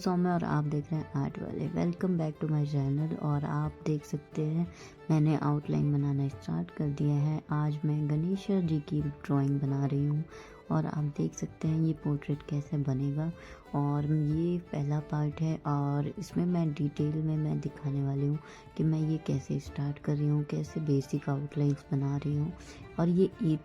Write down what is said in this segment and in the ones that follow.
सौम्य और आप देख रहे हैं आर्ट वाले। Welcome back to my channel. और आप देख सकते हैं मैंने आउटलाइन बनाना स्टार्ट कर दिया है। आज मैं गणेश जी की ड्राइंग बना रही हूँ और आप देख सकते हैं ये पोर्ट्रेट कैसे बनेगा। और ये पहला पार्ट है और इसमें मैं डिटेल में मैं दिखाने वाली हूँ कि मैं ये कैसे स्टार्ट कर रही हूँ, कैसे बेसिक आउटलाइंस बना रही हूँ। और ये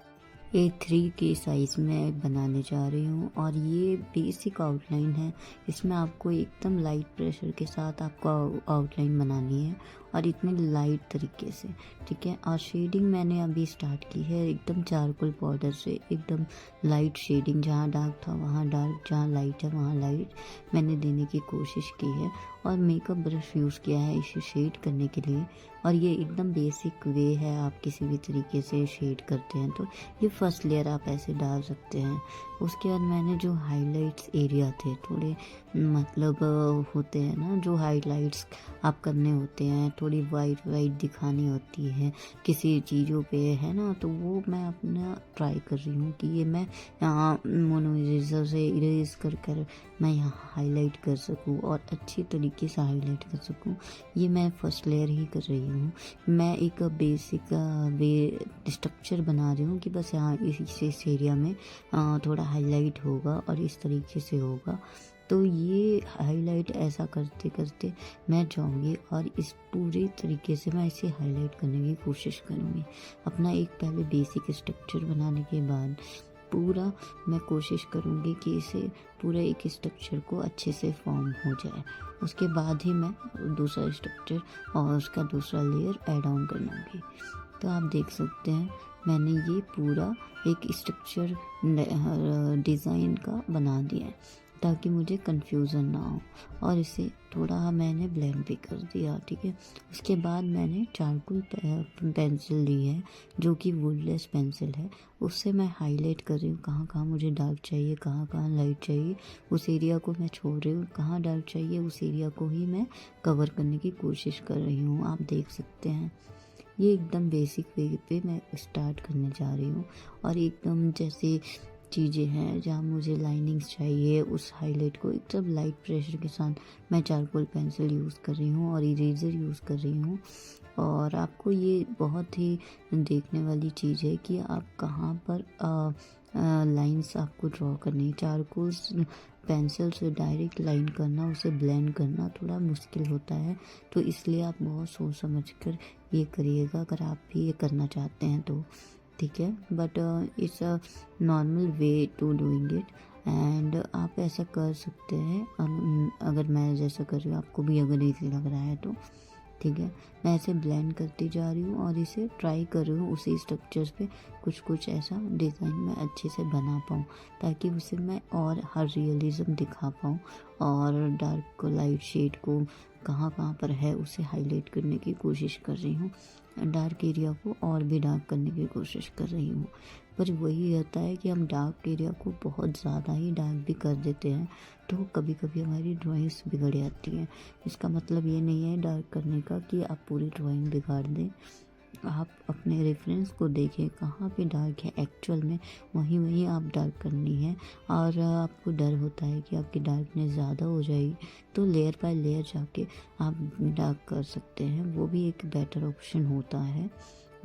A3 के साइज़ में बनाने जा रही हूँ और ये बेसिक आउटलाइन है। इसमें आपको एकदम लाइट प्रेशर के साथ आपको आउटलाइन बनानी है और इतने लाइट तरीके से, ठीक है। और शेडिंग मैंने अभी स्टार्ट की है एकदम चारकोल पाउडर से, एकदम लाइट शेडिंग। जहाँ डार्क था वहाँ डार्क, जहाँ लाइट है वहाँ लाइट मैंने देने की कोशिश की है। और मेकअप ब्रश यूज़ किया है इसे शेड करने के लिए। और ये एकदम बेसिक वे है, आप किसी भी तरीके से शेड करते हैं तो ये फर्स्ट लेयर आप ऐसे डाल सकते हैं। उसके बाद मैंने जो हाइलाइट्स एरिया थे थोड़े, मतलब होते हैं ना जो हाइलाइट्स आप करने होते हैं, थोड़ी वाइट वाइट दिखानी होती है किसी चीज़ों पे, है ना। तो वो मैं अपना ट्राई कर रही हूँ कि ये मैं यहाँ मोनो इरेजर से इरेज कर मैं यहाँ हाईलाइट कर सकूँ और अच्छी तरीके से हाईलाइट कर सकूँ। ये मैं फर्स्ट लेयर ही कर रही हूँ। मैं एक बेसिक वे स्ट्रक्चर बना रही हूँ कि बस यहाँ इस एरिया में थोड़ा हाईलाइट होगा और इस तरीके से होगा। तो ये हाईलाइट ऐसा करते करते मैं जाऊँगी और इस पूरे तरीके से मैं इसे हाईलाइट करने की कोशिश करूँगी। अपना एक पहले बेसिक स्ट्रक्चर बनाने के बाद पूरा मैं कोशिश करूँगी कि इसे पूरे एक स्ट्रक्चर को अच्छे से फॉर्म हो जाए। उसके बाद ही मैं दूसरा स्ट्रक्चर और उसका दूसरा लेयर ऐड ऑन करूँगी। तो आप देख सकते हैं मैंने ये पूरा एक स्ट्रक्चर डिज़ाइन का बना दिया है ताकि मुझे कंफ्यूजन ना हो। और इसे थोड़ा मैंने ब्लेंड भी कर दिया, ठीक है। उसके बाद मैंने चारकोल पेंसिल ली है जो कि वुडलेस पेंसिल है। उससे मैं हाईलाइट कर रही हूँ कहाँ कहाँ मुझे डार्क चाहिए, कहाँ कहाँ लाइट चाहिए, उस एरिया को मैं छोड़ रही हूँ। कहाँ डार्क चाहिए उस एरिया को ही मैं कवर करने की कोशिश कर रही हूँ। आप देख सकते हैं ये एकदम बेसिक वे पे मैं स्टार्ट करने जा रही हूँ। और एकदम जैसे चीज़ें हैं जहाँ मुझे लाइनिंग्स चाहिए उस हाईलाइट को एकदम लाइट प्रेशर के साथ मैं चारकोल पेंसिल यूज़ कर रही हूँ और इरेज़र यूज़ कर रही हूँ। और आपको ये बहुत ही देखने वाली चीज़ है कि आप कहाँ पर लाइंस आपको ड्रॉ करनी है। चारकोल पेंसिल से डायरेक्ट लाइन करना, उसे ब्लेंड करना थोड़ा मुश्किल होता है। तो इसलिए आप बहुत सोच समझ कर ये करिएगा अगर आप भी ये करना चाहते हैं तो, ठीक है। But it's a normal way to doing it and आप ऐसा कर सकते हैं। अगर मैं जैसा कर रही हूँ आपको भी अगर इजी लग रहा है तो, ठीक है। मैं ऐसे ब्लेंड करती जा रही हूँ और इसे ट्राई कर रही हूँ उसी स्ट्रक्चर्स पे कुछ ऐसा डिज़ाइन मैं अच्छे से बना पाऊँ ताकि उसे मैं और हर रियलिज्म दिखा पाऊँ। और डार्क को लाइट शेड को कहाँ कहाँ पर है उसे हाईलाइट करने की कोशिश कर रही हूँ। डार्क एरिया को और भी डार्क करने की कोशिश कर रही हूँ। पर वही रहता है कि हम डार्क एरिया को बहुत ज़्यादा ही डार्क भी कर देते हैं तो कभी कभी हमारी ड्राइंग्स बिगड़ जाती हैं। इसका मतलब ये नहीं है डार्क करने का कि आप पूरी ड्राइंग बिगाड़ दें। आप अपने रेफरेंस को देखें कहाँ पे डार्क है एक्चुअल में, वहीं आप डार्क करनी है। और आपको डर होता है कि आपकी डार्कनेस ज़्यादा हो जाएगी तो लेयर बाय लेयर जाके आप डार्क कर सकते हैं। वो भी एक बेटर ऑप्शन होता है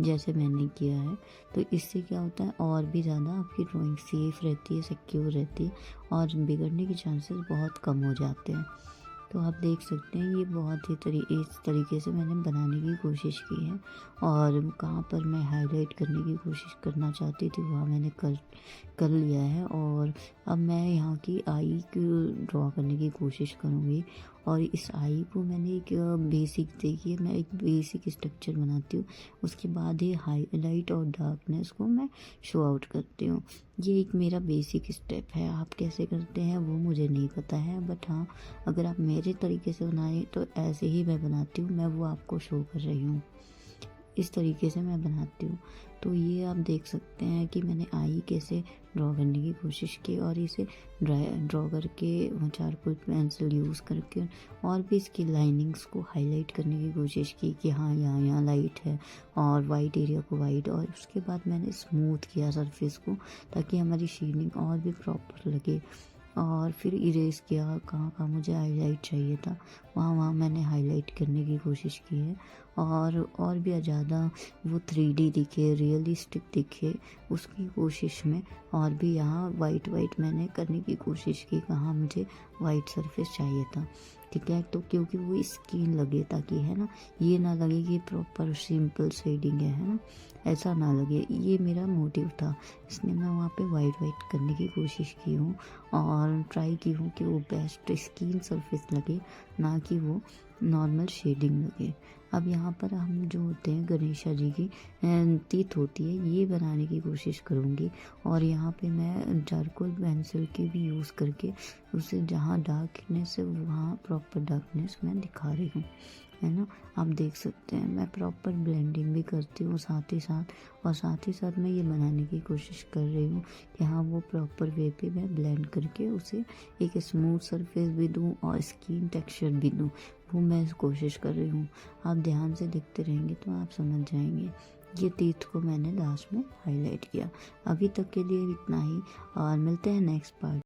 जैसे मैंने किया है। तो इससे क्या होता है और भी ज़्यादा आपकी ड्राइंग सेफ रहती है, सिक्योर रहती है और बिगड़ने के चांसेस बहुत कम हो जाते हैं। तो आप देख सकते हैं ये बहुत ही इस तरीके से मैंने बनाने की कोशिश की है। और कहाँ पर मैं हाईलाइट करने की कोशिश करना चाहती थी वहाँ मैंने कर लिया है। और अब मैं यहाँ की आई को ड्रॉ करने की कोशिश करूँगी। और इस आई को मैंने एक बेसिक, देखिए मैं एक बेसिक स्ट्रक्चर बनाती हूँ, उसके बाद ही हाईलाइट और डार्कनेस को मैं शो आउट करती हूँ। ये एक मेरा बेसिक स्टेप है। आप कैसे करते हैं वो मुझे नहीं पता है, बट हाँ अगर आप मेरे तरीके से बनाए तो ऐसे ही मैं बनाती हूँ। मैं वो आपको शो कर रही हूँ, इस तरीके से मैं बनाती हूँ। तो ये आप देख सकते हैं कि मैंने आई कैसे ड्रॉ करने की कोशिश की और इसे ड्रॉ करके चारकोल पेंसिल यूज़ करके और भी इसकी लाइनिंग्स को हाईलाइट करने की कोशिश की कि हाँ यहाँ लाइट है और वाइट एरिया को वाइट। और उसके बाद मैंने स्मूथ किया सरफेस को ताकि हमारी शेडिंग और भी प्रॉपर लगे। और फिर इरेज किया, कहाँ कहाँ मुझे हाईलाइट चाहिए था वहाँ वहाँ मैंने हाईलाइट करने की कोशिश की है। और भी ज़्यादा वो 3D दिखे, रियलिस्टिक दिखे उसकी कोशिश में, और भी यहाँ वाइट वाइट मैंने करने की कोशिश की, कहाँ मुझे वाइट सरफेस चाहिए था। ठीक है, तो क्योंकि वो स्किन लगे, ताकि है ना ये ना लगे कि प्रॉपर सिंपल शेडिंग है ना, ऐसा ना लगे, ये मेरा मोटिव था। इसलिए मैं वहाँ पे वाइट वाइट करने की कोशिश की हूँ और ट्राई की हूँ कि वो बेस्ट स्किन सरफेस लगे, ना कि वो नॉर्मल शेडिंग लगे। अब यहाँ पर हम जो होते हैं गणेशा जी की तीत होती है, ये बनाने की कोशिश करूँगी। और यहाँ पे मैं चारकोल पेंसिल की भी यूज़ करके उसे जहाँ डार्कनेस है वहाँ प्रॉपर डार्कनेस मैं दिखा रही हूँ, है ना। आप देख सकते हैं मैं प्रॉपर ब्लेंडिंग भी करती हूँ साथ ही साथ, और साथ ही साथ मैं ये बनाने की कोशिश कर रही हूँ कि हाँ वो प्रॉपर वे पे मैं ब्लेंड करके उसे एक स्मूथ सरफेस भी दूँ और स्किन टेक्सचर भी दूँ, वो मैं कोशिश कर रही हूँ। आप ध्यान से देखते रहेंगे तो आप समझ जाएंगे। ये तीर्थ को मैंने लास्ट में हाईलाइट किया। अभी तक के लिए इतना ही, और मिलते हैं नेक्स्ट पार्ट।